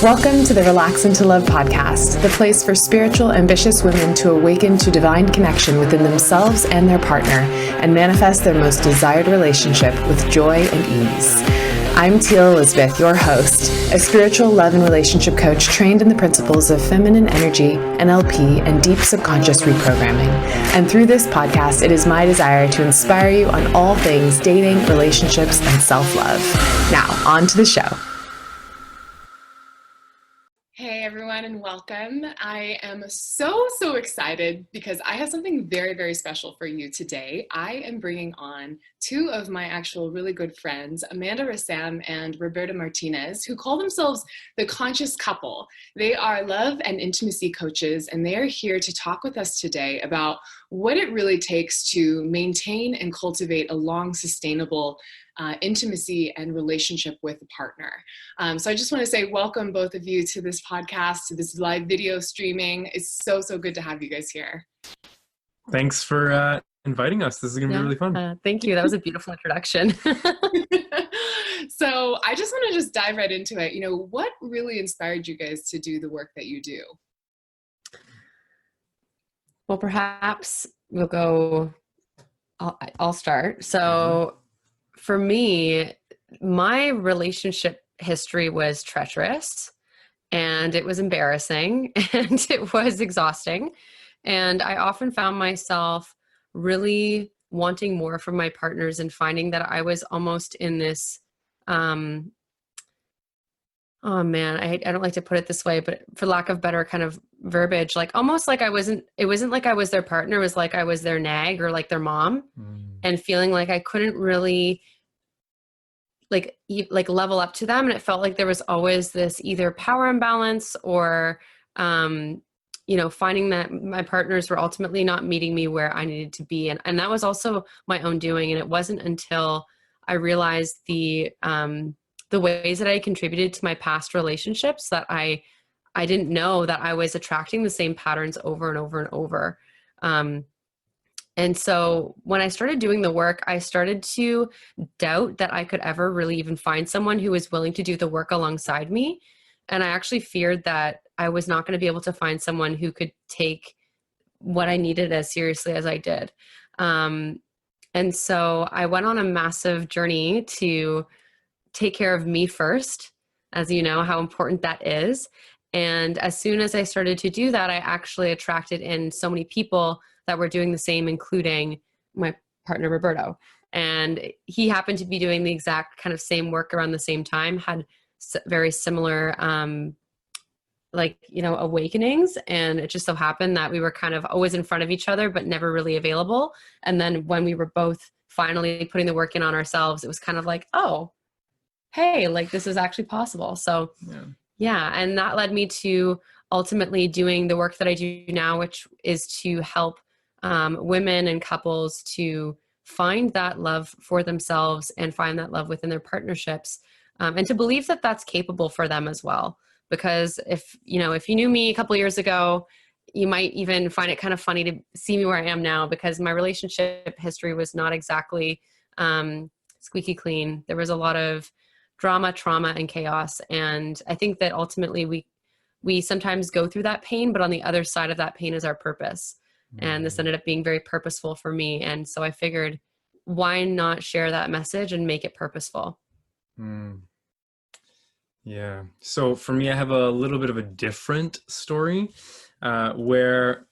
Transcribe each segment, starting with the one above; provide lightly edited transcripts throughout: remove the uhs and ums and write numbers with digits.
Welcome to the Relax into Love podcast, the place for spiritual, ambitious women to awaken to divine connection within themselves and their partner and manifest their most desired relationship with joy and ease. I'm Teal Elizabeth, your host, a spiritual love and relationship coach trained in the principles of feminine energy, NLP, and deep subconscious reprogramming. And through this podcast, it is my desire to inspire you on all things dating, relationships, and self-love. Now, on to the show. Hey everyone, and welcome. I am so excited because I have something very special for you today. I am bringing on two of my actual really good friends, Rassam and Roberto Martinez, who call themselves the Conscious Couple. They are love and intimacy coaches, and they are here to talk with us today about what it really takes to maintain and cultivate a long, sustainable intimacy and relationship with a partner. So I just want to say welcome both of you to this podcast, to this live video streaming. It's so good to have you guys here. Thanks for inviting us. This is going to be really fun. Thank you. That was a beautiful introduction. So I just want to just dive right into it. You know, what really inspired you guys to do the work that you do? Well, perhaps we'll go, I'll start. So for me, my relationship history was treacherous and it was embarrassing and it was exhausting. And I often found myself really wanting more from my partners and finding that I was almost in this, I don't like to put it this way, but for lack of better kind of verbiage, like almost like it wasn't like I was their partner, it was like I was their nag or like their mom, and feeling like I couldn't really like level up to them. And it felt like there was always this either power imbalance or, finding that my partners were ultimately not meeting me where I needed to be. And that was also my own doing. And it wasn't until I realized the ways that I contributed to my past relationships that I didn't know that I was attracting the same patterns over and over and over. And so when I started doing the work, I started to doubt that I could ever really even find someone who was willing to do the work alongside me. And I actually feared that I was not going to be able to find someone who could take what I needed as seriously as I did. And so I went on a massive journey to take care of me first, as you know, how important that is. And as soon as I started to do that, I actually attracted in so many people that were doing the same, including my partner, Roberto. And he happened to be doing the exact kind of same work around the same time, had very similar, awakenings. And it just so happened that we were kind of always in front of each other, but never really available. And then when we were both finally putting the work in on ourselves, it was kind of like, oh, hey, like this is actually possible. So yeah. And that led me to ultimately doing the work that I do now, which is to help women and couples to find that love for themselves and find that love within their partnerships, and to believe that that's capable for them as well. Because if you knew me a couple of years ago, you might even find it kind of funny to see me where I am now, because my relationship history was not exactly squeaky clean. There was a lot of drama, trauma, and chaos. And I think that ultimately we sometimes go through that pain, but on the other side of that pain is our purpose. And this ended up being very purposeful for me. And so I figured, why not share that message and make it purposeful? Yeah. So for me, I have a little bit of a different story where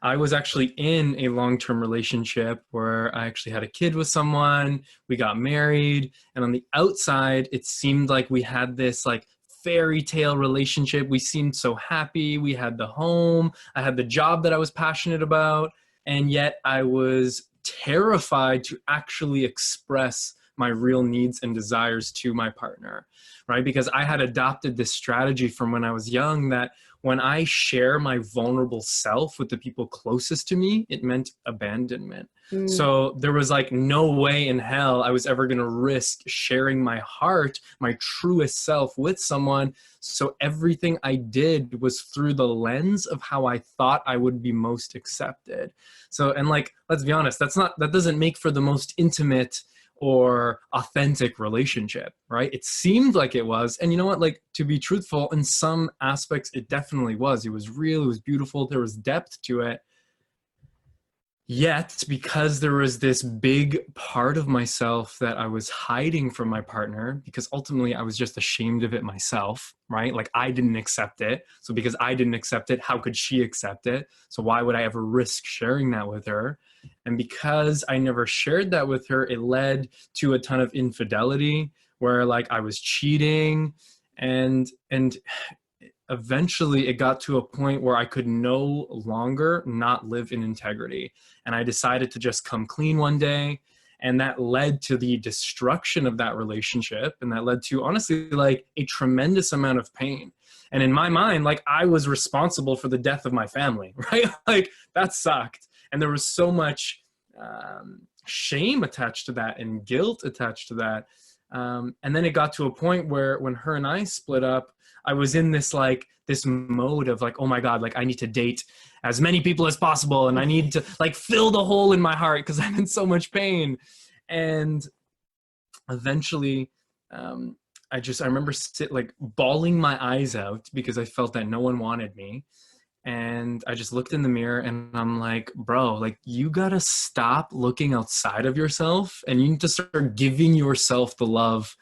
I was actually in a long-term relationship where I actually had a kid with someone. We got married. And on the outside, it seemed like we had this like fairy tale relationship. We seemed so happy. We had the home. I had the job that I was passionate about. And yet I was terrified to actually express my real needs and desires to my partner, right? Because I had adopted this strategy from when I was young that when I share my vulnerable self with the people closest to me, it meant abandonment. So there was like no way in hell I was ever going to risk sharing my heart, my truest self with someone. So everything I did was through the lens of how I thought I would be most accepted. So, and like, let's be honest, that doesn't make for the most intimate or authentic relationship, right? It seemed like it was. And you know what? Like, to be truthful, in some aspects, it definitely was. It was real. It was beautiful. There was depth to it. Yet, because there was this big part of myself that I was hiding from my partner, because ultimately I was just ashamed of it myself, right? Like, I didn't accept it. So because I didn't accept it, how could she accept it? So why would I ever risk sharing that with her? And because I never shared that with her, it led to a ton of infidelity where, like, I was cheating, and eventually it got to a point where I could no longer not live in integrity. And I decided to just come clean one day. And that led to the destruction of that relationship. And that led to, honestly, like, a tremendous amount of pain. And in my mind, like, I was responsible for the death of my family, right? Like, that sucked. And there was so much shame attached to that and guilt attached to that. And then it got to a point where when her and I split up, I was in this mode of like, oh my God, like, I need to date as many people as possible. And I need to, like, fill the hole in my heart because I'm in so much pain. And eventually, I remember bawling my eyes out because I felt that no one wanted me. And I just looked in the mirror and I'm like, bro, like, you gotta stop looking outside of yourself and you need to start giving yourself the love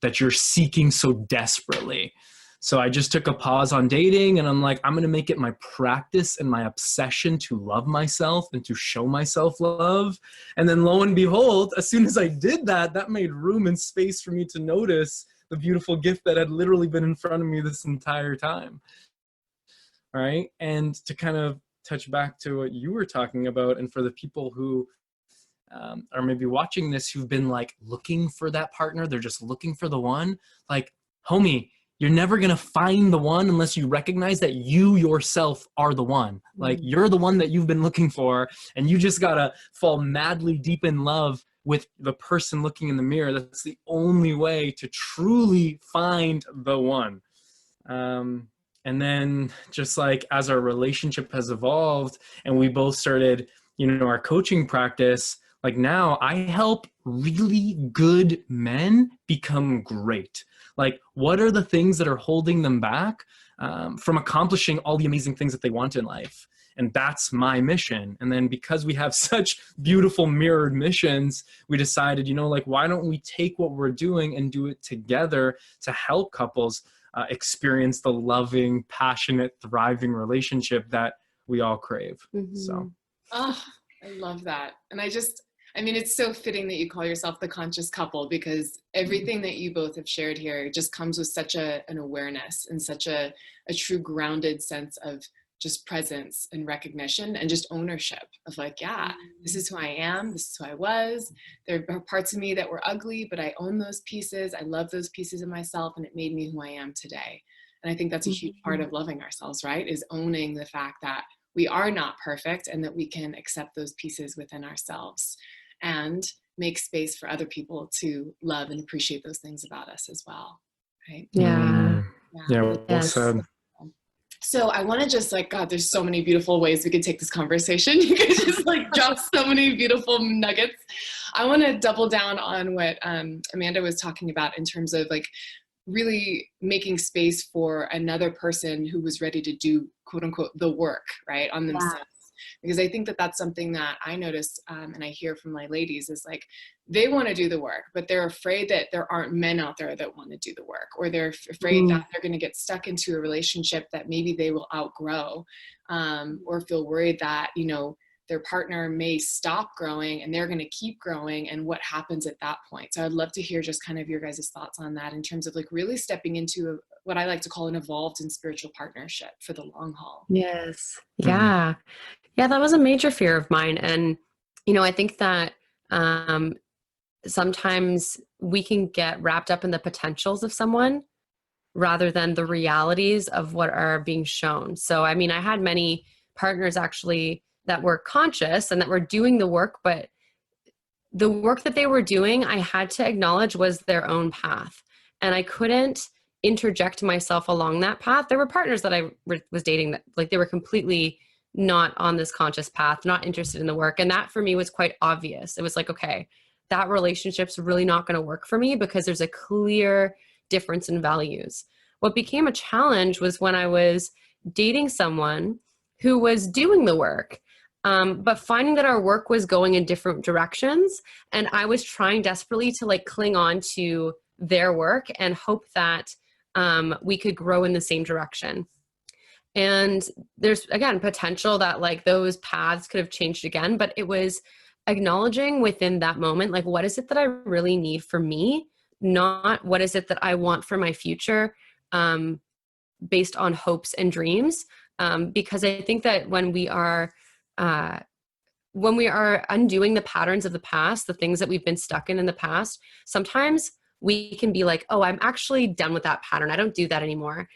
that you're seeking so desperately. So I just took a pause on dating and I'm like, I'm gonna make it my practice and my obsession to love myself and to show myself love. And then lo and behold, as soon as I did that, that made room and space for me to notice the beautiful gift that had literally been in front of me this entire time. Right. And to kind of touch back to what you were talking about, and for the people who are maybe watching this, who've been like looking for that partner, they're just looking for the one, like, homie, you're never going to find the one unless you recognize that you yourself are the one. Like, you're the one that you've been looking for, and you just got to fall madly deep in love with the person looking in the mirror. That's the only way to truly find the one. And then just like as our relationship has evolved and we both started, our coaching practice, like, now I help really good men become great. Like, what are the things that are holding them back from accomplishing all the amazing things that they want in life? And that's my mission. And then because we have such beautiful mirrored missions, we decided, why don't we take what we're doing and do it together to help couples experience the loving, passionate, thriving relationship that we all crave. Mm-hmm. So, oh, I love that. And it's so fitting that you call yourself the conscious couple, because everything that you both have shared here just comes with such an awareness and such a true grounded sense of just presence and recognition and just ownership of like, yeah, this is who I am. This is who I was. There are parts of me that were ugly, but I own those pieces. I love those pieces of myself, and it made me who I am today. And I think that's a huge part of loving ourselves, right? Is owning the fact that we are not perfect and that we can accept those pieces within ourselves and make space for other people to love and appreciate those things about us as well. Right? Yeah. Yeah. Well Yes. said. So I want to just God, there's so many beautiful ways we could take this conversation. You could just drop so many beautiful nuggets. I want to double down on what Amanda was talking about in terms of really making space for another person who was ready to do, quote unquote, the work, right, on themselves. Because I think that that's something that I notice and I hear from my ladies is they want to do the work, but they're afraid that there aren't men out there that want to do the work, or they're afraid that they're going to get stuck into a relationship that maybe they will outgrow, or feel worried that, their partner may stop growing and they're going to keep growing, and what happens at that point. So I'd love to hear just kind of your guys' thoughts on that in terms of really stepping into what I like to call an evolved and spiritual partnership for the long haul. Yes. Yeah. Yeah, that was a major fear of mine. And, I think that sometimes we can get wrapped up in the potentials of someone rather than the realities of what are being shown. So, I had many partners actually that were conscious and that were doing the work, but the work that they were doing, I had to acknowledge was their own path. And I couldn't interject myself along that path. There were partners that I was dating that they were completely not on this conscious path, not interested in the work. And that for me was quite obvious. It was okay, that relationship's really not going to work for me because there's a clear difference in values. What became a challenge was when I was dating someone who was doing the work, but finding that our work was going in different directions. And I was trying desperately to like cling on to their work and hope that we could grow in the same direction. And there's, again, potential that like those paths could have changed again, but it was acknowledging within that moment, like, what is it that I really need for me? Not what is it that I want for my future, based on hopes and dreams. Because I think that when we are undoing the patterns of the past, the things that we've been stuck in the past, sometimes we can be like, oh, I'm actually done with that pattern. I don't do that anymore.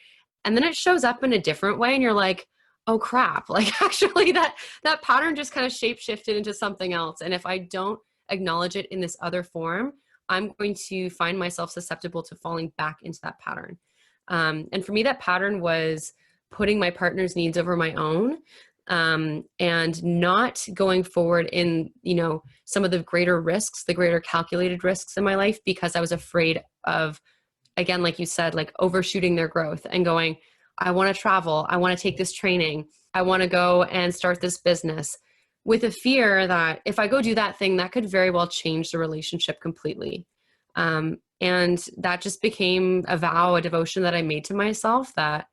And then it shows up in a different way and you're like, oh crap, like actually that pattern just kind of shape shifted into something else. And if I don't acknowledge it in this other form, I'm going to find myself susceptible to falling back into that pattern. And for me, that pattern was putting my partner's needs over my own, and not going forward in, some of the greater risks, the greater calculated risks in my life, because I was afraid of, again, like you said, like overshooting their growth and going, I want to travel. I want to take this training. I want to go and start this business, with a fear that if I go do that thing, that could very well change the relationship completely. And that just became a vow, a devotion that I made to myself, that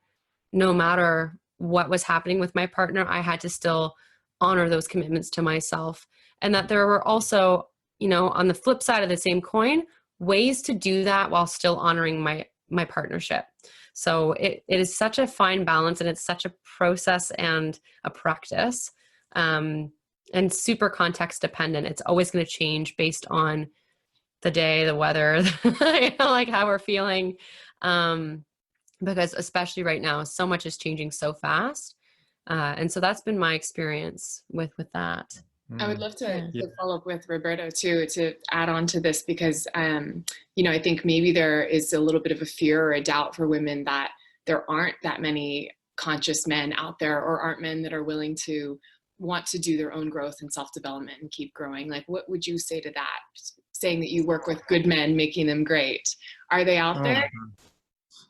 no matter what was happening with my partner, I had to still honor those commitments to myself. And that there were also, on the flip side of the same coin, ways to do that while still honoring my partnership. So it is such a fine balance, and it's such a process and a practice, and super context dependent. It's always going to change based on the day, the weather, like how we're feeling. Because especially right now, so much is changing so fast. And so that's been my experience with that. I would love to follow up with Roberto too, to add on to this, because, I think maybe there is a little bit of a fear or a doubt for women that there aren't that many conscious men out there, or aren't men that are willing to want to do their own growth and self-development and keep growing. Like, what would you say to that? Saying that you work with good men, making them great. Are they out there?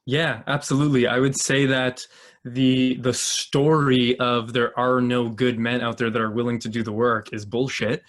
Yeah, absolutely. I would say that the story of there are no good men out there that are willing to do the work is bullshit,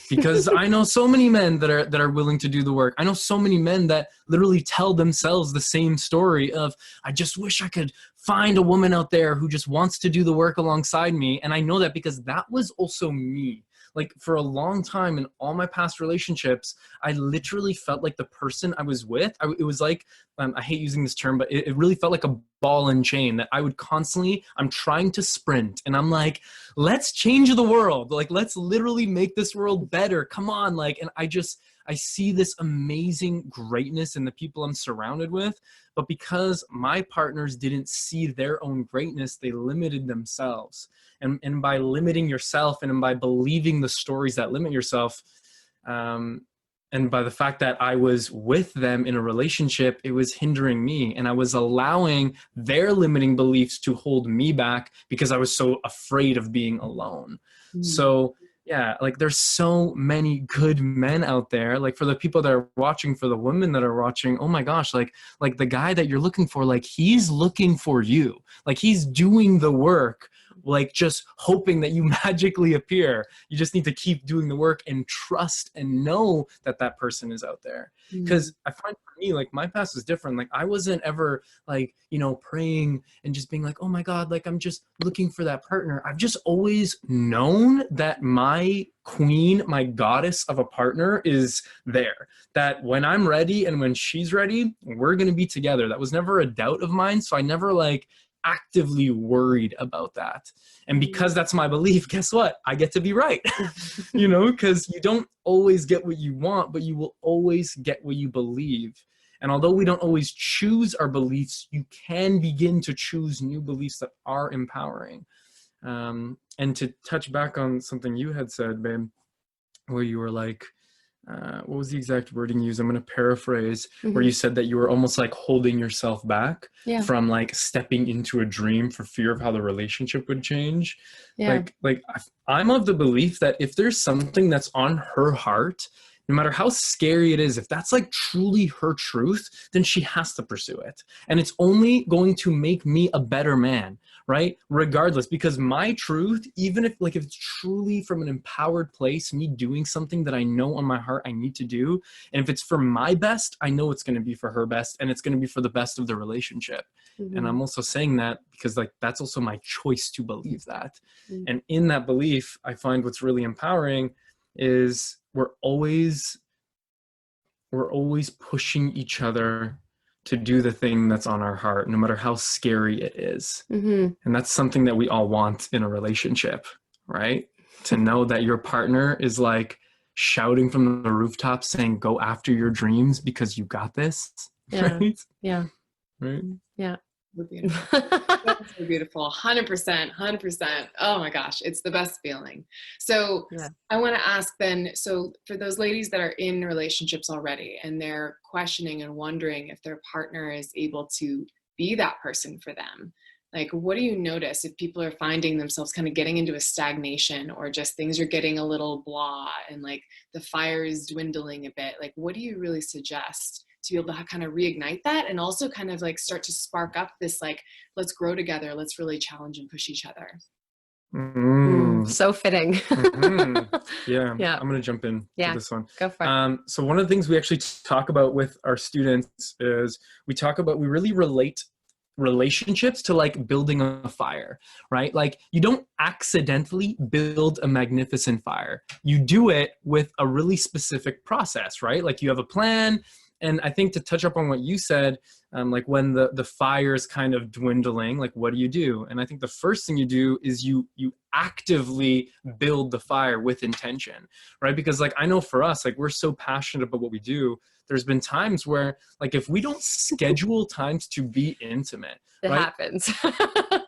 because I know so many men that are willing to do the work. I know so many men that literally tell themselves the same story of, I just wish I could find a woman out there who just wants to do the work alongside me. And I know that because that was also me. Like, for a long time in all my past relationships, I literally felt like the person I was with, it was like, I hate using this term, but it really felt like a ball and chain, that I would constantly, I'm trying to sprint and I'm like, let's change the world. Like, let's literally make this world better. Come on. Like, and I see this amazing greatness in the people I'm surrounded with, but because my partners didn't see their own greatness, they limited themselves. And by limiting yourself, and by believing the stories that limit yourself, and by the fact that I was with them in a relationship, it was hindering me. And I was allowing their limiting beliefs to hold me back because I was so afraid of being alone. Mm. So yeah, like, there's so many good men out there. Like, for the people that are watching, for the women that are watching, oh my gosh, like the guy that you're looking for, like, he's looking for you. Like, he's doing the work, like, just hoping that you magically appear. You just need to keep doing the work and trust and know that that person is out there. Because I find, for me, like, my past was different. Like, I wasn't ever like, praying and just being like, oh my God, like, I'm just looking for that partner. I've just always known that my queen, my goddess of a partner is there. That when I'm ready and when she's ready, we're going to be together. That was never a doubt of mine. So I never actively worried about that. And because that's my belief, guess what? I get to be right. Because you don't always get what you want, but you will always get what you believe. And although we don't always choose our beliefs, you can begin to choose new beliefs that are empowering. And to touch back on something you had said, babe, where you were like, what was the exact wording you used? I'm going to paraphrase, where you said that you were almost like holding yourself back from like stepping into a dream for fear of how the relationship would change. Yeah. Like I'm of the belief that if there's something that's on her heart, no matter how scary it is, if that's like truly her truth, then she has to pursue it. And it's only going to make me a better man, right? Regardless, because my truth, even if like if it's truly from an empowered place, me doing something that I know on my heart I need to do, and if it's for my best, I know it's going to be for her best, and it's going to be for the best of the relationship. And I'm also saying that because like that's also my choice to believe that. And in that belief, I find what's really empowering is we're always pushing each other to do the thing that's on our heart, no matter how scary it is. And that's something that we all want in a relationship, right? To know that your partner is like shouting from the rooftop saying, go after your dreams because you got this. Yeah. Right? Yeah. Right? Yeah. Beautiful. That's so beautiful. 100%. Oh my gosh, it's the best feeling. So I want to ask then, so for those ladies that are in relationships already and they're questioning and wondering if their partner is able to be that person for them, like what do you notice if people are finding themselves kind of getting into a stagnation, or just things are getting a little blah and like the fire is dwindling a bit? Like what do you really suggest to be able to kind of reignite that, and also kind of like start to spark up this like, let's grow together, let's really challenge and push each other? So fitting. Yeah, I'm gonna jump in to this one. Go for it. So one of the things we actually talk about with our students is we really relate relationships to like building a fire, right? Like you don't accidentally build a magnificent fire. You do it with a really specific process, right? Like you have a plan. And I think to touch up on what you said, like when the fire is kind of dwindling, like what do? And I think the first thing you do is you actively build the fire with intention, right? Because like I know for us, like we're so passionate about what we do. There's been times where like if we don't schedule times to be intimate, it right? happens.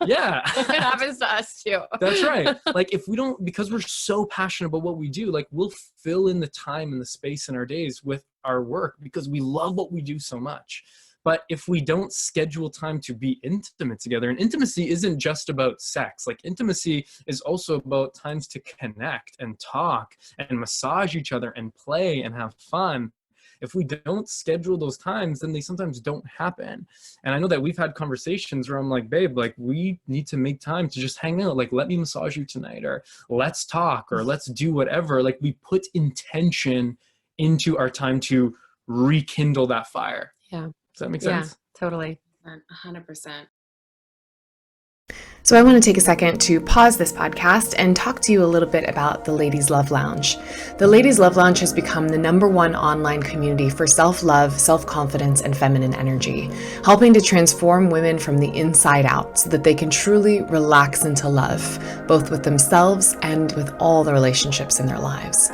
Yeah. It happens to us too. That's right. Like if we don't, because we're so passionate about what we do, like we'll fill in the time and the space in our days with our work because we love what we do so much. But if we don't schedule time to be intimate together, and intimacy isn't just about sex, like intimacy is also about times to connect and talk and massage each other and play and have fun. If we don't schedule those times, then they sometimes don't happen. And I know that we've had conversations where I'm like, babe, like we need to make time to just hang out. Like, let me massage you tonight, or let's talk, or let's do whatever. Like we put intention into our time to rekindle that fire. Yeah. Does that make sense? Yeah, totally. 100%. So I want to take a second to pause this podcast and talk to you a little bit about the Ladies Love Lounge. The Ladies Love Lounge has become the #1 online community for self-love, self-confidence, and feminine energy, helping to transform women from the inside out so that they can truly relax into love, both with themselves and with all the relationships in their lives.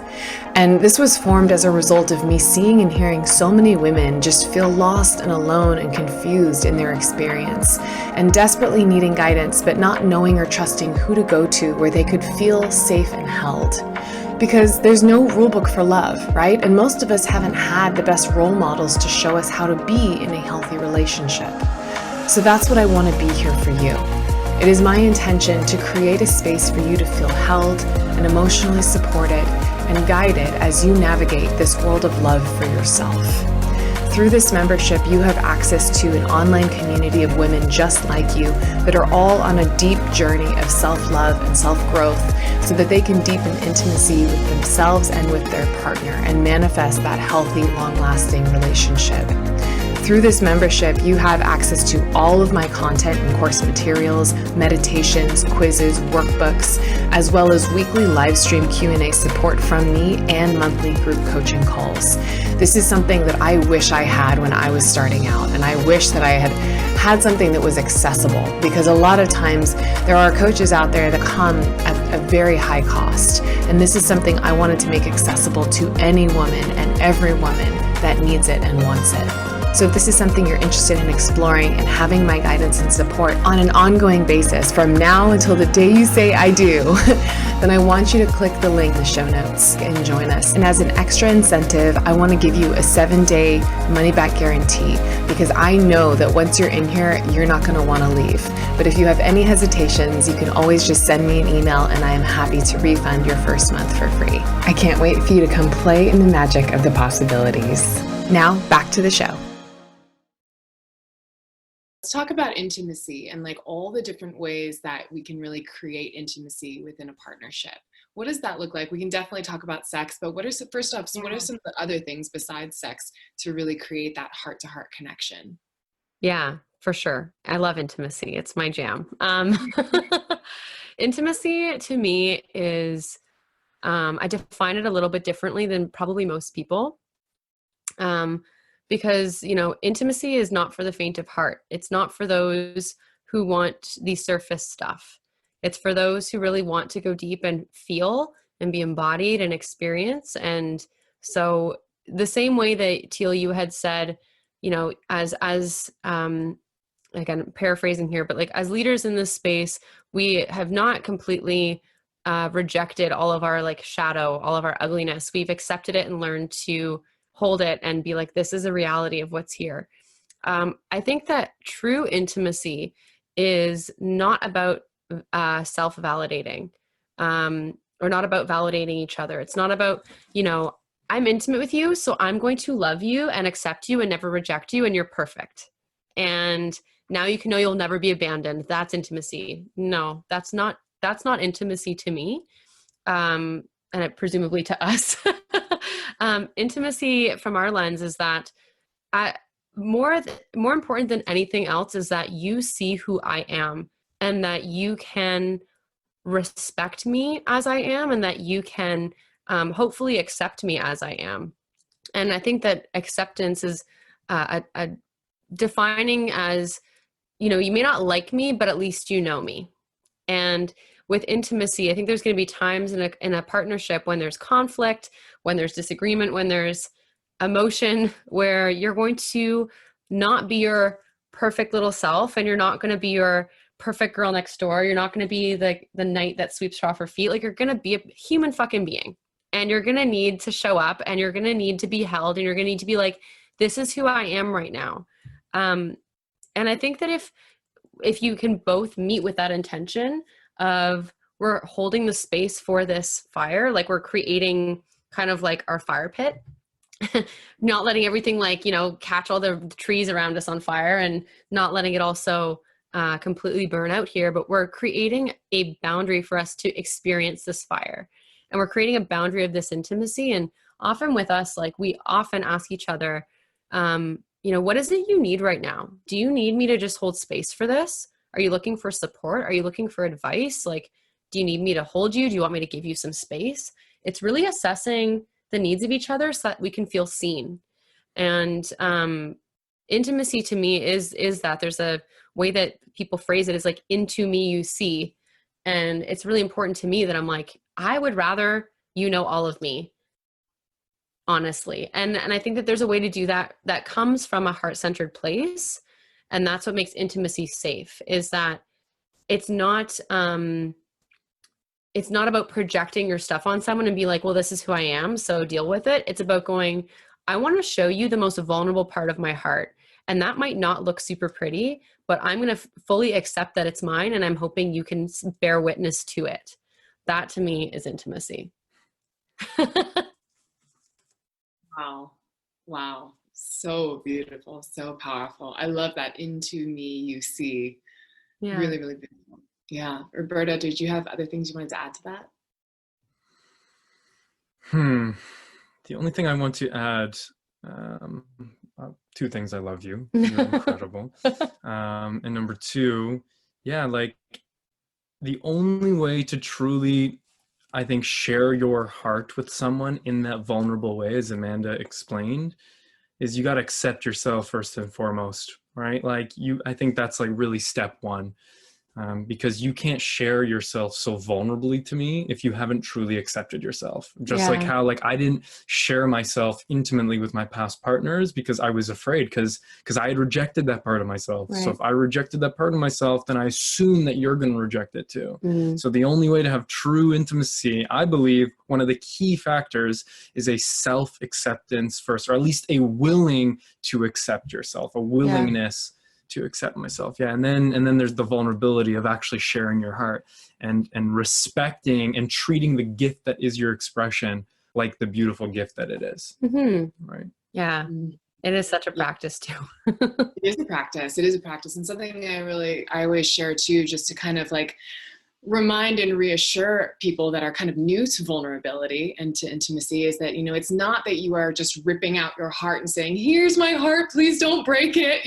And this was formed as a result of me seeing and hearing so many women just feel lost and alone and confused in their experience, and desperately needing guidance, but not knowing or trusting who to go to where they could feel safe and held. Because there's no rule book for love, right? And most of us haven't had the best role models to show us how to be in a healthy relationship. So that's what I want to be here for you. It is my intention to create a space for you to feel held and emotionally supported and guided as you navigate this world of love for yourself. Through this membership, you have access to an online community of women just like you that are all on a deep journey of self-love and self-growth so that they can deepen intimacy with themselves and with their partner and manifest that healthy, long-lasting relationship. Through this membership, you have access to all of my content and course materials, meditations, quizzes, workbooks, as well as weekly live stream Q&A support from me and monthly group coaching calls. This is something that I wish I had when I was starting out, and I wish that I had something that was accessible, because a lot of times there are coaches out there that come at a very high cost, and this is something I wanted to make accessible to any woman and every woman that needs it and wants it. So if this is something you're interested in exploring and having my guidance and support on an ongoing basis from now until the day you say I do, then I want you to click the link in the show notes and join us. And as an extra incentive, I want to give you a 7-day money-back guarantee, because I know that once you're in here, you're not going to want to leave. But if you have any hesitations, you can always just send me an email and I am happy to refund your first month for free. I can't wait for you to come play in the magic of the possibilities. Now, back to the show. Let's talk about intimacy and like all the different ways that we can really create intimacy within a partnership. What does that look like? We can definitely talk about sex, but what are some of the other things besides sex to really create that heart-to-heart connection? Yeah, for sure. I love intimacy. It's my jam. Intimacy to me is, I define it a little bit differently than probably most people. Because, intimacy is not for the faint of heart. It's not for those who want the surface stuff. It's for those who really want to go deep and feel and be embodied and experience. And so the same way that Teal, you had said, as again, paraphrasing here, but like as leaders in this space, we have not completely rejected all of our like shadow, all of our ugliness. We've accepted it and learned to hold it and be like, this is a reality of what's here. I think that true intimacy is not about self-validating, or not about validating each other. It's not about, I'm intimate with you, so I'm going to love you and accept you and never reject you, and you're perfect. And now you can know you'll never be abandoned. That's intimacy. No, that's not intimacy to me. And presumably to us. Intimacy from our lens is that more important than anything else is that you see who I am and that you can respect me as I am and that you can hopefully accept me as I am. And I think that acceptance is a defining as, you may not like me, but at least you know me. And with intimacy, I think there's going to be times in a partnership when there's conflict, when there's disagreement, when there's emotion, where you're going to not be your perfect little self and you're not going to be your perfect girl next door. You're not going to be the knight that sweeps her off her feet. Like, you're going to be a human fucking being, and you're going to need to show up, and you're going to need to be held, and you're going to need to be like, this is who I am right now. And I think that if you can both meet with that intention of, we're holding the space for this fire, like we're creating kind of like our fire pit, not letting everything like, catch all the trees around us on fire, and not letting it also completely burn out here, but we're creating a boundary for us to experience this fire. And we're creating a boundary of this intimacy. And often with us, like, we often ask each other, what is it you need right now? Do you need me to just hold space for this? Are you looking for support? Are you looking for advice? Like, do you need me to hold you? Do you want me to give you some space? It's really assessing the needs of each other so that we can feel seen. And intimacy to me is that there's a way that people phrase it is like, into me you see. And it's really important to me that I'm like, I would rather all of me, honestly. And I think that there's a way to do that comes from a heart-centered place. And that's what makes intimacy safe, is that it's not about projecting your stuff on someone and be like, well, this is who I am, so deal with it. It's about going, I want to show you the most vulnerable part of my heart. And that might not look super pretty, but I'm going to fully accept that it's mine. And I'm hoping you can bear witness to it. That to me is intimacy. Wow. So beautiful. So powerful. I love that. Into me you see. Yeah. Really, really beautiful. Yeah. Roberto, did you have other things you wanted to add to that? The only thing I want to add, two things. I love you. You're incredible. And number two, like, the only way to truly, I think, share your heart with someone in that vulnerable way, as Amanda explained, is you got to accept yourself first and foremost, right? Like, I think that's like really step one. because you can't share yourself so vulnerably to me if you haven't truly accepted yourself. Just like how, like, I didn't share myself intimately with my past partners because I was afraid, because I had rejected that part of myself. Right. So if I rejected that part of myself, then I assume that you're going to reject it too. So the only way to have true intimacy, I believe, one of the key factors is a self-acceptance first, or at least a willing to accept yourself, a willingness to accept myself. And then there's the vulnerability of actually sharing your heart and respecting and treating the gift that is your expression like the beautiful gift that it is. Right. Yeah. It is such a practice too. It is a practice. It is a practice. And something I always share too, just to kind of like remind and reassure people that are kind of new to vulnerability and to intimacy, is that, it's not that you are just ripping out your heart and saying, here's my heart, please don't break it.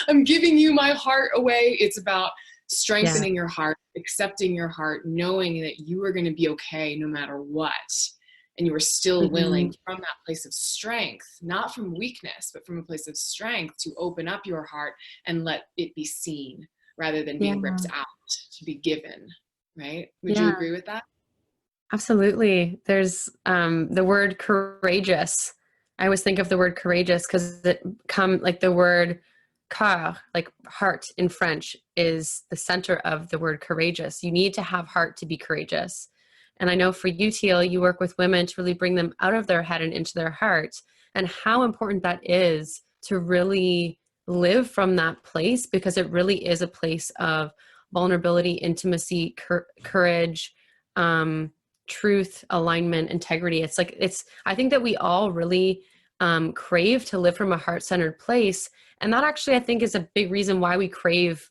I'm giving you my heart away. It's about strengthening your heart, accepting your heart, knowing that you are going to be okay no matter what. And you are still willing, from that place of strength, not from weakness, but from a place of strength, to open up your heart and let it be seen, rather than being ripped out to be given, right? Would you agree with that? Absolutely. There's the word courageous. I always think of the word courageous because like the word cœur, like heart in French, is the center of the word courageous. You need to have heart to be courageous. And I know for you, Teal, you work with women to really bring them out of their head and into their heart, and how important that is to really live from that place, because it really is a place of vulnerability, intimacy, courage, truth, alignment, integrity. I think that we all really crave to live from a heart-centered place. And that actually, I think, is a big reason why we crave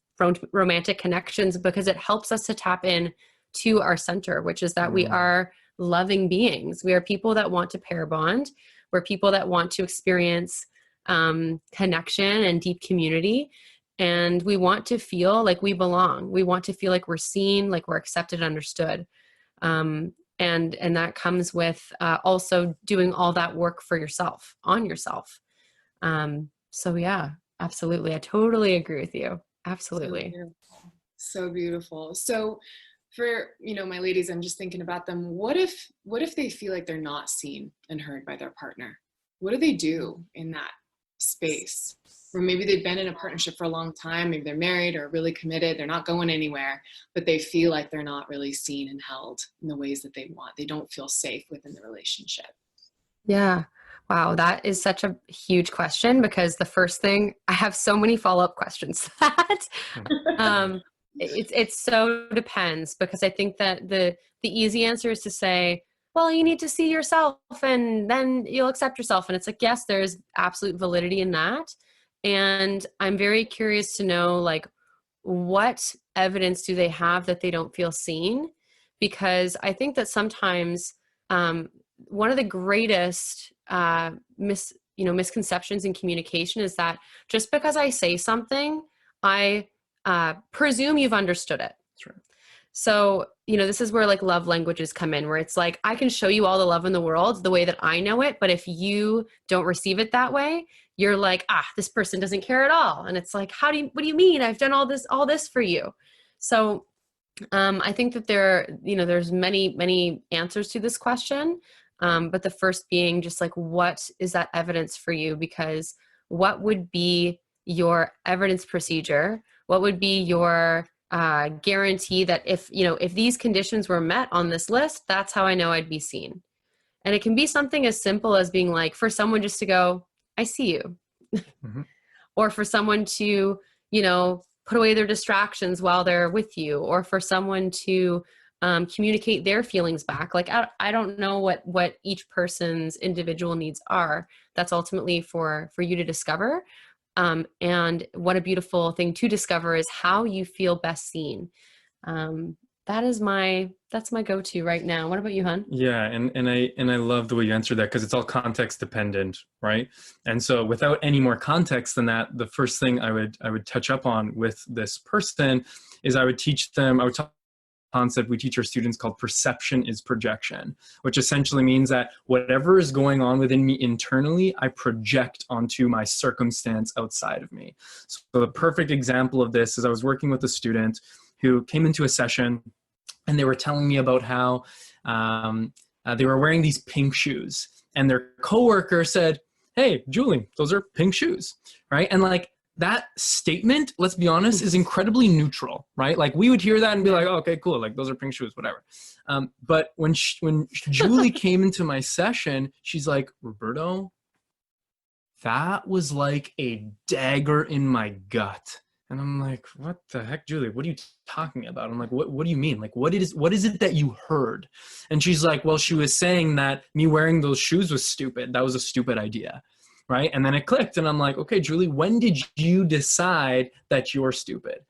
romantic connections, because it helps us to tap in to our center, which is that we are loving beings. We are people that want to pair bond. We're people that want to experience connection and deep community. And we want to feel like we belong. We want to feel like we're seen, like we're accepted, understood. And that comes with also doing all that work for yourself, on yourself. So yeah, absolutely. I totally agree with you. Absolutely. So beautiful. So for, my ladies, I'm just thinking about them. What if they feel like they're not seen and heard by their partner? What do they do in that space? Or maybe they've been in a partnership for a long time, maybe they're married or really committed, they're not going anywhere, but they feel like they're not really seen and held in the ways that they want. They don't feel safe within the relationship. Yeah. Wow. That is such a huge question, because the first thing, I have so many follow-up questions to that. It so depends, because I think that the easy answer is to say, well, you need to see yourself and then you'll accept yourself. And it's like, yes, there's absolute validity in that. And I'm very curious to know, like, what evidence do they have that they don't feel seen? Because I think that sometimes one of the greatest misconceptions in communication is that just because I say something, I presume you've understood it. That's right. So, this is where like love languages come in, where it's like, I can show you all the love in the world the way that I know it, but if you don't receive it that way, you're like, this person doesn't care at all. And it's like, what do you mean? I've done all this for you. So, I think that there's many, many answers to this question. But the first being just like, what is that evidence for you? Because what would be your evidence procedure? What would be your guarantee that if these conditions were met on this list, that's how I know I'd be seen? And it can be something as simple as being like, for someone just to go, I see you. Or for someone to, put away their distractions while they're with you, or for someone to communicate their feelings back. Like, I don't know what each person's individual needs are. That's ultimately for you to discover. And what a beautiful thing to discover is how you feel best seen. That's my go-to right now. What about you, hon? Yeah, and I love the way you answered that, because it's all context dependent, right? And so without any more context than that, the first thing I would touch up on with this person is I would talk concept we teach our students called perception is projection, which essentially means that whatever is going on within me internally, I project onto my circumstance outside of me. So the perfect example of this is I was working with a student who came into a session and they were telling me about how they were wearing these pink shoes, and their coworker said, "Hey, Julie, those are pink shoes," right? And like, that statement, let's be honest, is incredibly neutral, right? Like, we would hear that and be like, oh, okay, cool. Like, those are pink shoes, whatever. But when Julie came into my session, she's like, "Roberto, that was like a dagger in my gut." And I'm like, "What the heck, Julie? What are you talking about?" I'm like, what do you mean? Like, what is it that you heard? And she's like, "Well, she was saying that me wearing those shoes was stupid. That was a stupid idea." Right? And then it clicked, and I'm like, "Okay, Julie, when did you decide that you're stupid?"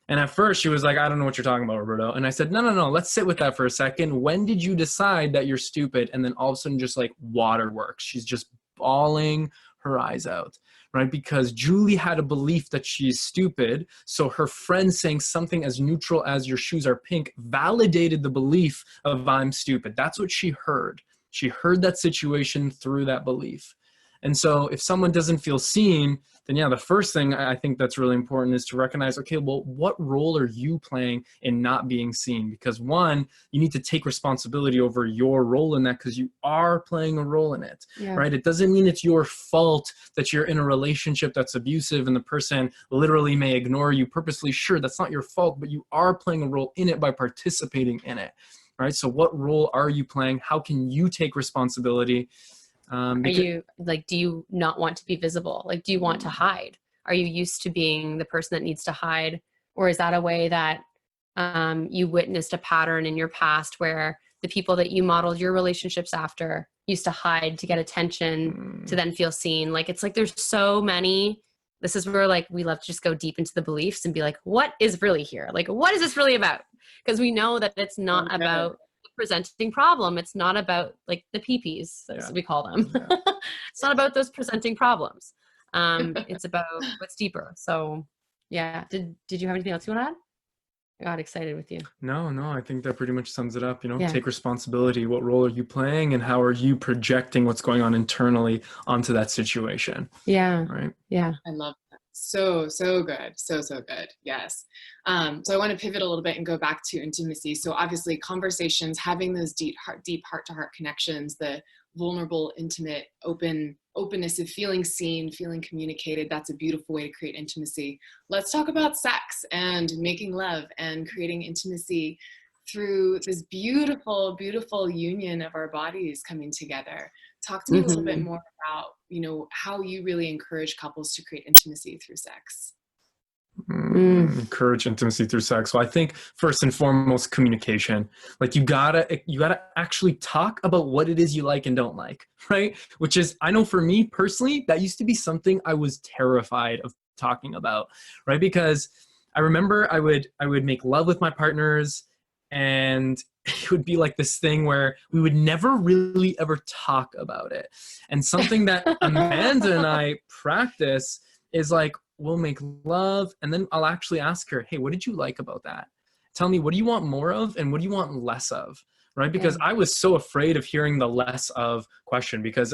And at first she was like, "I don't know what you're talking about, Roberto." And I said, no, let's sit with that for a second. When did you decide that you're stupid? And then all of a sudden, just like waterworks, she's just bawling her eyes out, right? Because Julie had a belief that she's stupid. So her friend saying something as neutral as "your shoes are pink" validated the belief of "I'm stupid." That's what she heard. She heard that situation through that belief. And so if someone doesn't feel seen, then yeah, the first thing I think that's really important is to recognize, okay, well, what role are you playing in not being seen? Because one, you need to take responsibility over your role in that, because you are playing a role in it, right? It doesn't mean it's your fault that you're in a relationship that's abusive and the person literally may ignore you purposely. Sure, that's not your fault, but you are playing a role in it by participating in it, right? So what role are you playing? How can you take responsibility? Are you like, do you not want to be visible? Like, do you want to hide? Are you used to being the person that needs to hide? Or is that a way that you witnessed a pattern in your past where the people that you modeled your relationships after used to hide to get attention, to then feel seen? Like, it's like, there's so many. This is where, like, we love to just go deep into the beliefs and be like, what is really here? Like, what is this really about? Because we know that it's not about presenting problem. It's not about like the peepees, as we call them. It's not about those presenting problems. It's about what's deeper. So yeah. Did you have anything else you want to add? I got excited with you. No, I think that pretty much sums it up. Take responsibility. What role are you playing, and how are you projecting what's going on internally onto that situation? Yeah. Right. Yeah. I love that. So good. So good. Yes. So I want to pivot a little bit and go back to intimacy. So obviously conversations, having those deep heart-to-heart connections, the vulnerable, intimate, openness of feeling seen, feeling communicated. That's a beautiful way to create intimacy. Let's talk about sex and making love and creating intimacy through this beautiful, beautiful union of our bodies coming together. Talk to me a little bit more about, how you really encourage couples to create intimacy through sex. Encourage intimacy through sex. So I think first and foremost, communication. Like, you gotta actually talk about what it is you like and don't like, right? Which is, I know for me personally, that used to be something I was terrified of talking about, right? Because I remember I would make love with my partners, and it would be like this thing where we would never really ever talk about it. And something that Amanda and I practice is, like, we'll make love, and then I'll actually ask her, "Hey, what did you like about that? Tell me, what do you want more of and what do you want less of?" Right? Because I was so afraid of hearing the less of question, because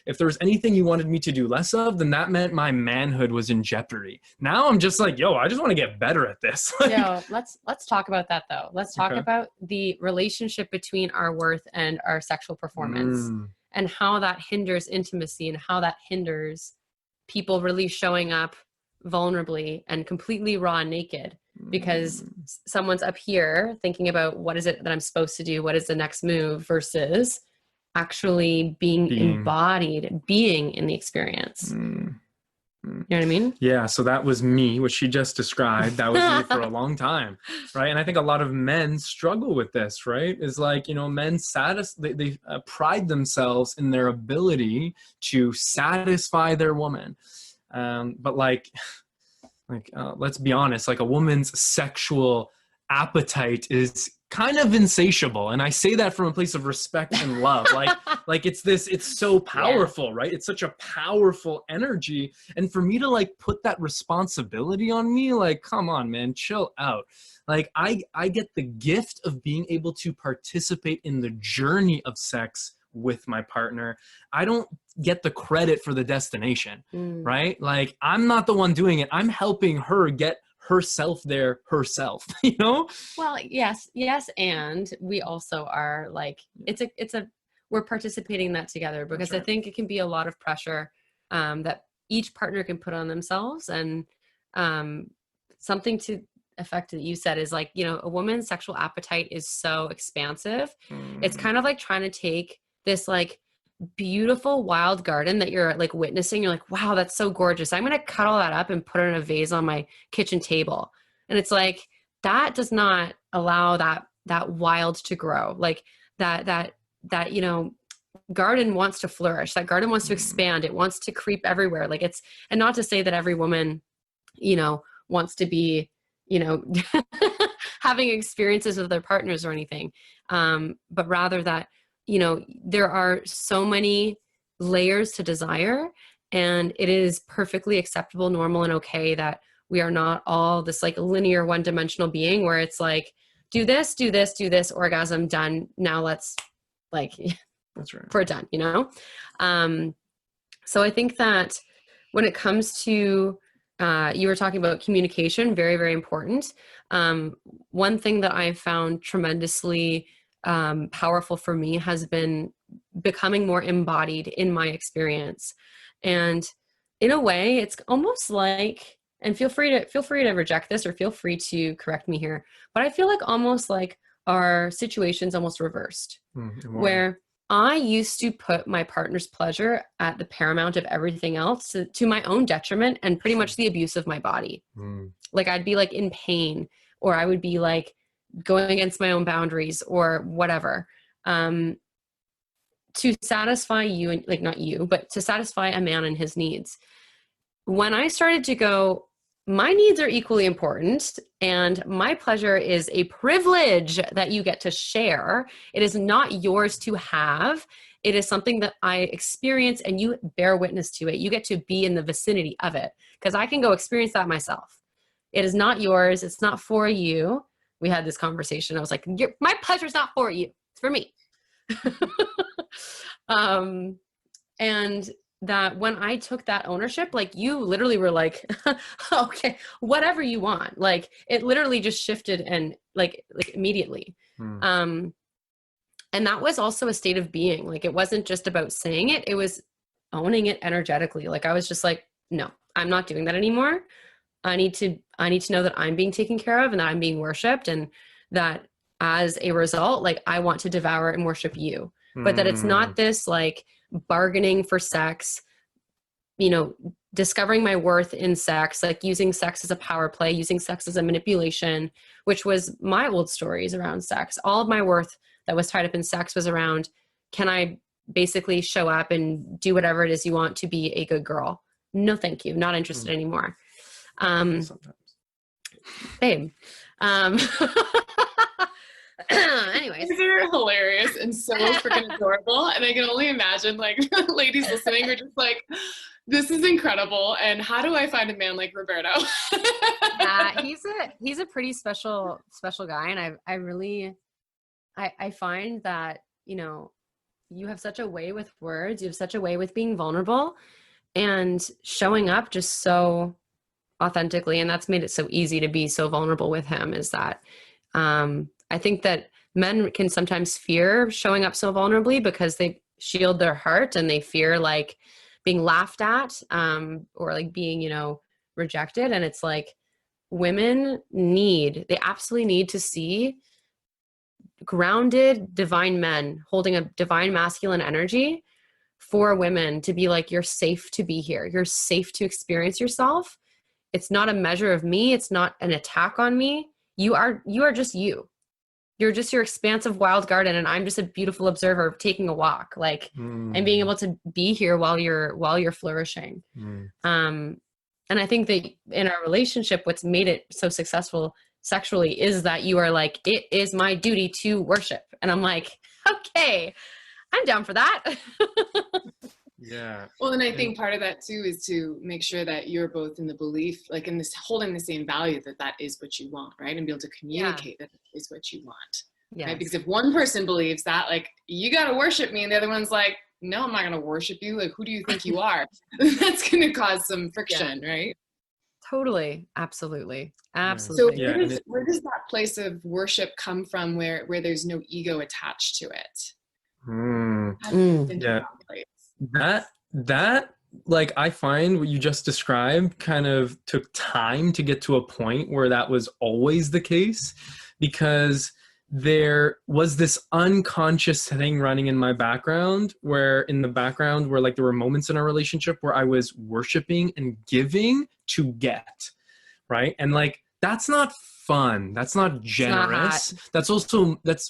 if there was anything you wanted me to do less of, then that meant my manhood was in jeopardy. Now I'm just like, I just want to get better at this. Let's talk about that though. Let's talk about the relationship between our worth and our sexual performance, and how that hinders intimacy, and how that hinders people really showing up vulnerably and completely raw and naked, because someone's up here thinking about what is it that I'm supposed to do? What is the next move, versus actually being embodied, being in the experience. You know what I mean? Yeah. So that was me, what she just described. That was me for a long time. Right. And I think a lot of men struggle with this, right? Is like, men they pride themselves in their ability to satisfy their woman. But let's be honest, like, a woman's sexual appetite is kind of insatiable. And I say that from a place of respect and love. Like it's so powerful, right? It's such a powerful energy. And for me to like put that responsibility on me, like, come on, man, chill out. Like I get the gift of being able to participate in the journey of sex with my partner. I don't get the credit for the destination, right? Like I'm not the one doing it. I'm helping her get herself there herself, you know? Well, yes. And we also are like, we're participating in that together, because That's right. I think it can be a lot of pressure that each partner can put on themselves. And something to effect that you said is like, you know, a woman's sexual appetite is so expansive. It's kind of like trying to take this like beautiful wild garden that you're like witnessing. You're like, wow, that's so gorgeous. I'm going to cut all that up and put it in a vase on my kitchen table. And it's like, that does not allow that wild to grow. Like that, you know, garden wants to flourish. That garden wants to expand. It wants to creep everywhere. Like and not to say that every woman, you know, wants to be, you know, having experiences with their partners or anything. But rather that, you know, there are so many layers to desire, and it is perfectly acceptable, normal, and okay that we are not all this like linear one-dimensional being where it's like, do this, orgasm, done. Now let's like, That's right. we're done, you know? So I think that when it comes to, you were talking about communication, very, very important. One thing that I've found tremendously powerful for me has been becoming more embodied in my experience. And in a way, it's almost like, and feel free to reject this or feel free to correct me here, but I feel like almost like our situation's almost reversed, where I used to put my partner's pleasure at the paramount of everything else to my own detriment and pretty much the abuse of my body. Like I'd be like in pain, or I would be like going against my own boundaries or whatever, to satisfy you, and like not you, but to satisfy a man and his needs. When I started to go, my needs are equally important, and my pleasure is a privilege that you get to share. It is not yours to have. It is something that I experience, and you bear witness to it. You get to be in the vicinity of it, because I can go experience that myself. It is not yours. It's not for you. We had this conversation. I was like, my pleasure is not for you. It's for me. And that when I took that ownership, like you literally were like, okay, whatever you want. Like it literally just shifted and like immediately. And that was also a state of being. Like it wasn't just about saying it. It was owning it energetically. Like I was just like, no, I'm not doing that anymore. I need to know that I'm being taken care of and that I'm being worshiped, and that as a result, like I want to devour and worship you, but that it's not this like bargaining for sex, you know, discovering my worth in sex, like using sex as a power play, using sex as a manipulation, which was my old stories around sex. All of my worth that was tied up in sex was around, can I basically show up and do whatever it is you want to be a good girl? No, thank you. Not interested anymore. Sometimes. Babe. Anyways. These are hilarious and so freaking adorable. And I can only imagine like ladies listening are just like, this is incredible. And how do I find a man like Roberto? He's a pretty special guy. And I find that, you know, you have such a way with words, you have such a way with being vulnerable and showing up just so authentically. And that's made it so easy to be so vulnerable with him, is that I think that men can sometimes fear showing up so vulnerably because they shield their heart and they fear like being laughed at or like being, you know, rejected. And it's like women they absolutely need to see grounded divine men holding a divine masculine energy for women to be like, you're safe to be here. You're safe to experience yourself. It's not a measure of me. It's not an attack on me. You are just you. You're just your expansive wild garden, and I'm just a beautiful observer taking a walk, like, and being able to be here while you're flourishing. And I think that in our relationship, what's made it so successful sexually is that you are like, it is my duty to worship. And I'm like, okay, I'm down for that. Yeah. Well, and I think part of that too is to make sure that you're both in the belief, like in this holding the same value that that is what you want, right? And be able to communicate that is what you want, right? Because if one person believes that, like, you got to worship me, and the other one's like, no, I'm not going to worship you. Like, who do you think you are? That's going to cause some friction, right? Totally. Absolutely. So Absolutely. where does that place of worship come from where there's no ego attached to it? Yeah. That like, I find what you just described kind of took time to get to a point where that was always the case, because there was this unconscious thing running in my background where like there were moments in our relationship where I was worshiping and giving to get, right? And like, that's not fun. That's not generous. That's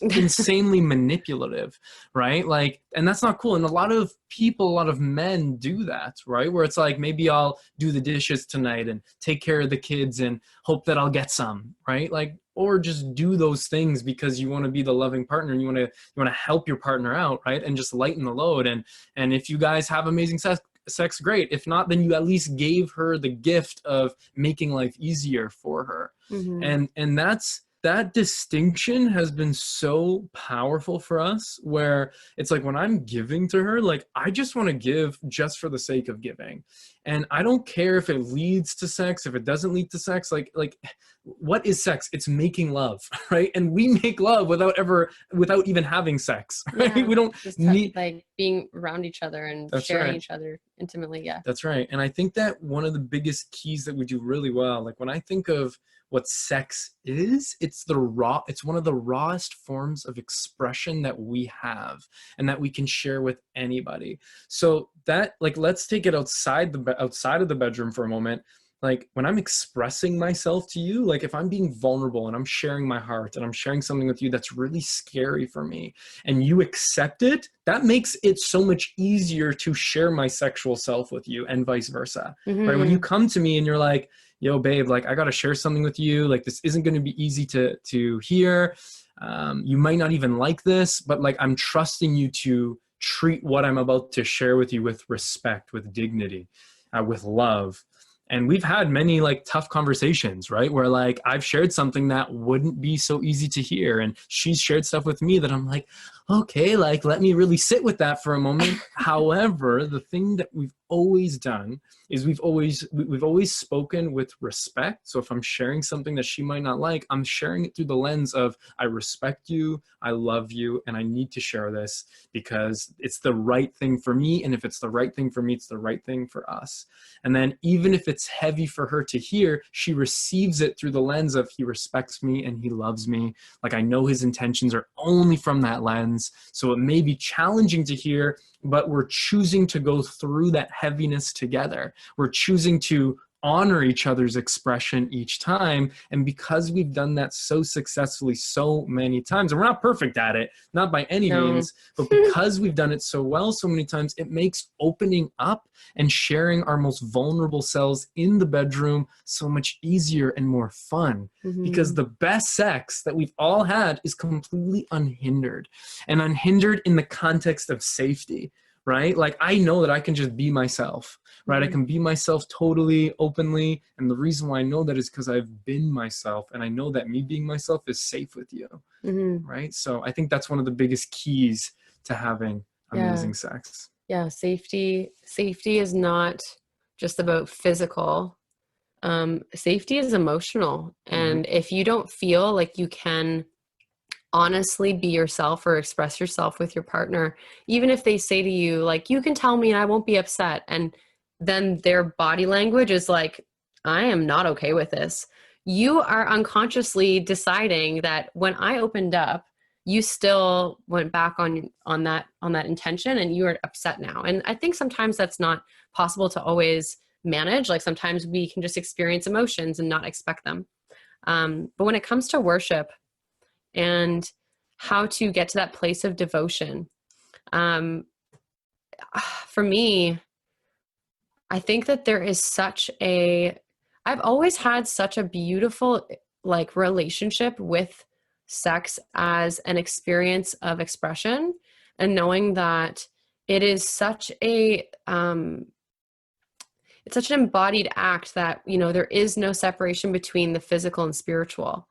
insanely manipulative, right? Like, and that's not cool. And a lot of men do that, right? Where it's like, maybe I'll do the dishes tonight and take care of the kids and hope that I'll get some, right? Like, or just do those things because you want to be the loving partner and you want to help your partner out, right? And just lighten the load. And if you guys have amazing sex, great. If not, then you at least gave her the gift of making life easier for her. And that distinction has been so powerful for us, where it's like, when I'm giving to her, like, I just want to give just for the sake of giving. And I don't care if it leads to sex, if it doesn't lead to sex. Like what is sex? It's making love, right? And we make love without even having sex, right? Yeah, we don't just need like being around each other and sharing each other intimately. Yeah, that's right. And I think that one of the biggest keys that we do really well, like when I think of what sex is, it's one of the rawest forms of expression that we have and that we can share with anybody. So that, like, let's take it outside of the bedroom for a moment. Like, when I'm expressing myself to you, like if I'm being vulnerable and I'm sharing my heart and I'm sharing something with you that's really scary for me, and you accept it, that makes it so much easier to share my sexual self with you, and vice versa, right? When you come to me and you're like, yo, babe, like, I got to share something with you. Like, this isn't going to be easy to hear. You might not even like this, but like, I'm trusting you to treat what I'm about to share with you with respect, with dignity, with love. And we've had many like tough conversations, right? Where like, I've shared something that wouldn't be so easy to hear, and she's shared stuff with me that I'm like, okay, like, let me really sit with that for a moment. However, the thing that we've always done is we've always spoken with respect. So if I'm sharing something that she might not like, I'm sharing it through the lens of, I respect you, I love you, and I need to share this because it's the right thing for me. And if it's the right thing for me, it's the right thing for us. And then even if it's heavy for her to hear, she receives it through the lens of, he respects me and he loves me. Like, I know his intentions are only from that lens. So it may be challenging to hear, but we're choosing to go through that heaviness together. We're choosing to honor each other's expression each time. And because we've done that so successfully so many times, and we're not perfect at it, not by any means, but because we've done it so well so many times, it makes opening up and sharing our most vulnerable selves in the bedroom so much easier and more fun. Because the best sex that we've all had is completely unhindered, and unhindered in the context of safety, right? Like, I know that I can just be myself, right? I can be myself totally openly. And the reason why I know that is because I've been myself, and I know that me being myself is safe with you, right? So I think that's one of the biggest keys to having amazing sex. Yeah, safety is not just about physical. Safety is emotional. And if you don't feel like you can honestly be yourself or express yourself with your partner, even if they say to you, like, you can tell me and I won't be upset, and then their body language is like, I am not okay with this, you are unconsciously deciding that when I opened up, you still went back on that intention, and you are upset now. And I think sometimes that's not possible to always manage. Like, sometimes we can just experience emotions and not expect them. But when it comes to worship and how to get to that place of devotion, for me, I think that there is I've always had such a beautiful like relationship with sex as an experience of expression, and knowing that it is such a it's such an embodied act that, you know, there is no separation between the physical and spiritual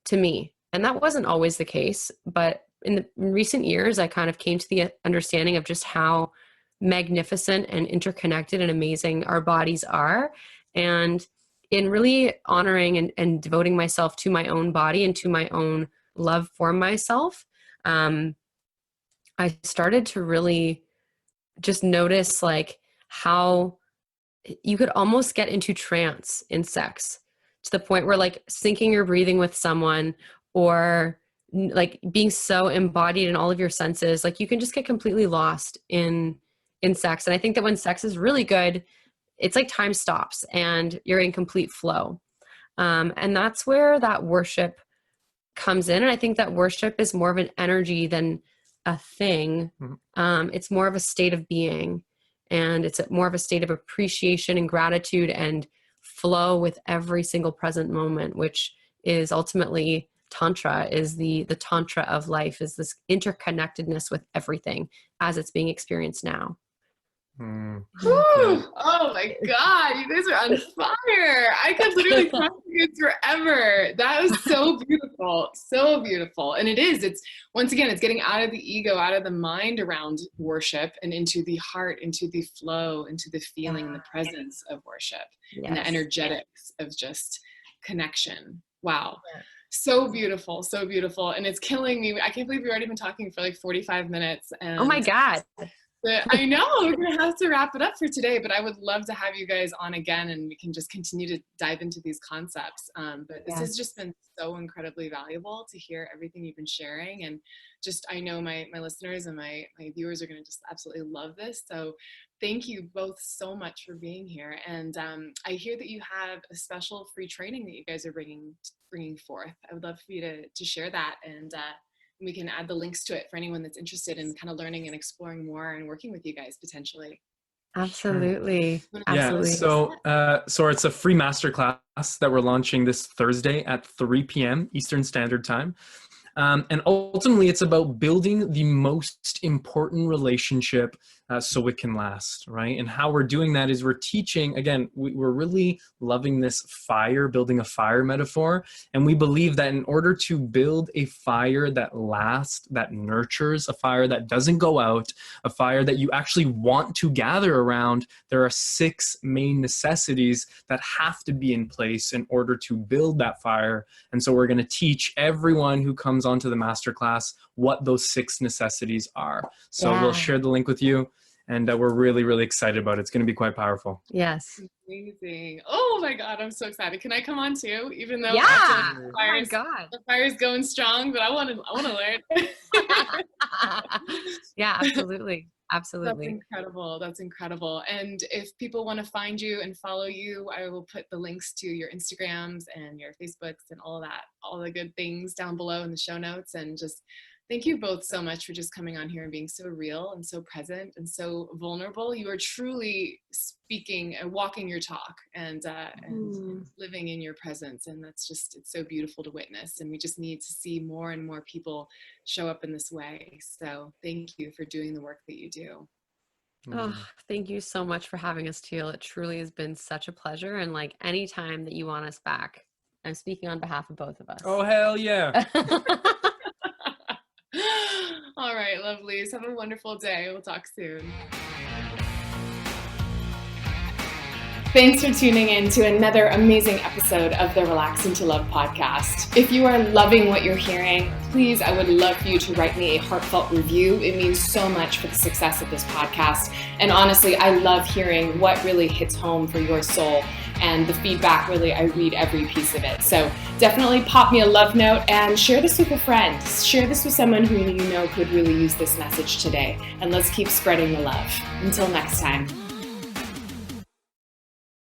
to me. And that wasn't always the case, but in recent years, I kind of came to the understanding of just how magnificent and interconnected and amazing our bodies are. And in really honoring and devoting myself to my own body and to my own love for myself, I started to really just notice like how you could almost get into trance in sex, to the point where like syncing your breathing with someone, or like being so embodied in all of your senses, like you can just get completely lost in sex. And I think that when sex is really good, it's like time stops and you're in complete flow. And that's where that worship comes in. And I think that worship is more of an energy than a thing. It's more of a state of being, and it's more of a state of appreciation and gratitude and flow with every single present moment, which is ultimately Tantra, is the Tantra of life, is this interconnectedness with everything as it's being experienced now. Oh my God, you guys are on fire. I could literally talk to you guys forever. That was so beautiful. So beautiful. And it's once again, it's getting out of the ego, out of the mind around worship, and into the heart, into the flow, into the feeling, the presence of worship, and the energetics of just connection. Wow. So beautiful. So beautiful. And it's killing me. I can't believe we've already been talking for like 45 minutes. And oh my God. I know we're going to have to wrap it up for today, but I would love to have you guys on again, and we can just continue to dive into these concepts. But this has just been so incredibly valuable to hear everything you've been sharing. And just, I know my listeners and my viewers are going to just absolutely love this. So thank you both so much for being here. And I hear that you have a special free training that you guys are bringing forth. I would love for you to share that, and we can add the links to it for anyone that's interested in kind of learning and exploring more and working with you guys potentially. Absolutely. Sure. Absolutely. Yeah. So it's a free masterclass that we're launching this Thursday at 3 p.m. Eastern Standard Time. And ultimately, it's about building the most important relationship so it can last, right? And how we're doing that is we're teaching, again, we're really loving this fire, building a fire metaphor. And we believe that in order to build a fire that lasts, that nurtures, a fire that doesn't go out, a fire that you actually want to gather around, there are 6 main necessities that have to be in place in order to build that fire. And so we're going to teach everyone who comes onto the masterclass what those 6 necessities are. So we'll share the link with you, and we're really, really excited about it. It's going to be quite powerful. Yes. Amazing. Oh my God, I'm so excited. Can I come on too? Even though the fire's going strong, but I want to learn. Yeah, absolutely. Absolutely. That's incredible. That's incredible. And if people want to find you and follow you, I will put the links to your Instagrams and your Facebooks and all that, all the good things down below in the show notes. And just thank you both so much for just coming on here and being so real and so present and so vulnerable. You are truly speaking and walking your talk and living in your presence. And that's just, it's so beautiful to witness. And we just need to see more and more people show up in this way. So thank you for doing the work that you do. Oh, thank you so much for having us, Teal. It truly has been such a pleasure. And like anytime that you want us back, I'm speaking on behalf of both of us. Oh, hell yeah. All right, lovelies. Have a wonderful day. We'll talk soon. Thanks for tuning in to another amazing episode of the Relax into Love podcast. If you are loving what you're hearing, please, I would love for you to write me a heartfelt review. It means so much for the success of this podcast. And honestly, I love hearing what really hits home for your soul. And the feedback, really, I read every piece of it. So definitely pop me a love note and share this with a friend. Share this with someone who you know could really use this message today. And let's keep spreading the love. Until next time.